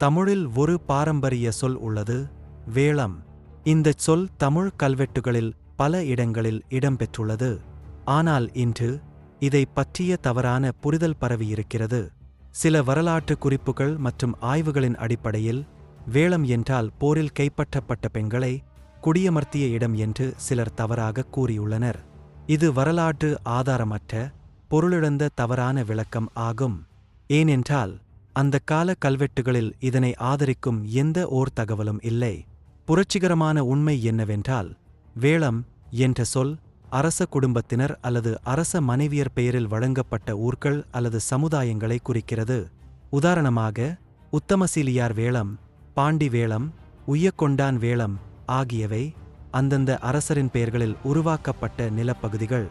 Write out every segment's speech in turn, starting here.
தமிழில் ஒரு பாரம்பரிய சொல் உள்ளது, வேளம். இந்தச் சொல் தமிழ் கல்வெட்டுகளில் பல இடங்களில் இடம்பெற்றுள்ளது. ஆனால் இன்று இதைப் பற்றிய தவறான புரிதல் பரவியிருக்கிறது. சில வரலாற்று குறிப்புகள் மற்றும் ஆய்வுகளின் அடிப்படையில் வேளம் என்றால் போரில் கைப்பற்றப்பட்ட பெண்களை குடியமர்த்திய இடம் என்று சிலர் தவறாக கூறியுள்ளனர். இது வரலாற்று ஆதாரமற்ற, பொருளிழந்த தவறான விளக்கம் ஆகும். ஏனென்றால் அந்த கால கல்வெட்டுகளில் இதனை ஆதரிக்கும் எந்த ஓர் தகவலும் இல்லை. புரட்சிகரமான உண்மை என்னவென்றால், வேளம் என்ற சொல் அரச குடும்பத்தினர் அல்லது அரச மனைவியர் பெயரில் வழங்கப்பட்ட ஊர்கள் அல்லது சமுதாயங்களை குறிக்கிறது. உதாரணமாக, உத்தமசீலியார் வேளம், பாண்டி வேளம், உய்யக்கொண்டான் வேளம் ஆகியவை அந்தந்த அரசரின் பெயர்களில் உருவாக்கப்பட்ட நிலப்பகுதிகள்.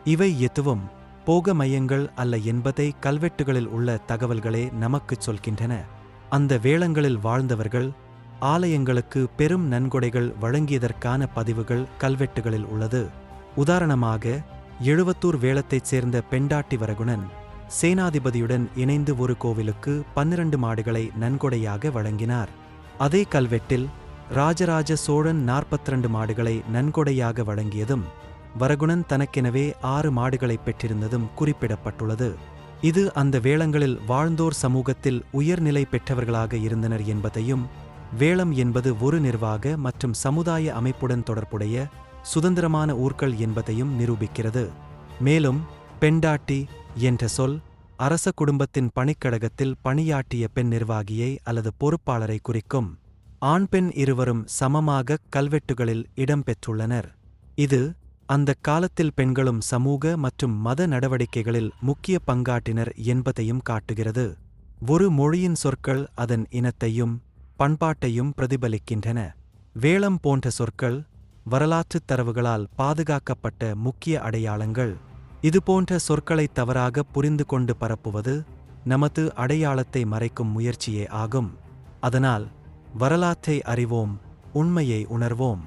இவை எதுவும் போக மையங்கள் அல்ல என்பதை கல்வெட்டுகளில் உள்ள தகவல்களே நமக்குச் சொல்கின்றன. அந்த வேளங்களில் வாழ்ந்தவர்கள் ஆலயங்களுக்கு பெரும் நன்கொடைகள் வழங்கியதற்கான பதிவுகள் கல்வெட்டுகளில் உள்ளது. உதாரணமாக, எழுவத்தூர் வேளத்தைச் சேர்ந்த பெண்டாட்டி வரகுணன் சேனாதிபதியுடன் இணைந்து ஒரு கோவிலுக்கு 12 மாடுகளை நன்கொடையாக வழங்கினார். அதே கல்வெட்டில் ராஜராஜ சோழன் 42 மாடுகளை நன்கொடையாக வழங்கியதும் வரகுணன் தனக்கெனவே 6 மாடுகளைப் பெற்றிருந்ததும் குறிப்பிடப்பட்டுள்ளது. இது அந்த வேளங்களில் வாழ்ந்தோர் சமூகத்தில் உயர்நிலை பெற்றவர்களாக இருந்தனர் என்பதையும், வேளம் என்பது ஒரு நிர்வாக மற்றும் சமுதாய அமைப்புடன் தொடர்புடைய சுதந்திரமான ஊர்கள் என்பதையும் நிரூபிக்கிறது. மேலும், பெண்டாட்டி என்ற சொல் அரச குடும்பத்தின் பணிக்கழகத்தில் பணியாற்றிய பெண் நிர்வாகியை அல்லது பொறுப்பாளரை குறிக்கும். ஆண் பெண் இருவரும் சமமாக கல்வெட்டுகளில் இடம்பெற்றுள்ளனர். இது அந்தக் காலத்தில் பெண்களும் சமூக மற்றும் மத நடவடிக்கைகளில் முக்கிய பங்காற்றினர் என்பதையும் காட்டுகிறது. ஒரு மொழியின் சொற்கள் அதன் இனத்தையும் பண்பாட்டையும் பிரதிபலிக்கின்றன. வேளம் போன்ற சொற்கள் வரலாற்றுத் தரவுகளால் பாதுகாக்கப்பட்ட முக்கிய அடையாளங்கள். இதுபோன்ற சொற்களை தவறாக புரிந்து கொண்டு பரப்புவது நமது அடையாளத்தை மறைக்கும் முயற்சியே ஆகும். அதனால் வரலாற்றை அறிவோம், உண்மையை உணர்வோம்.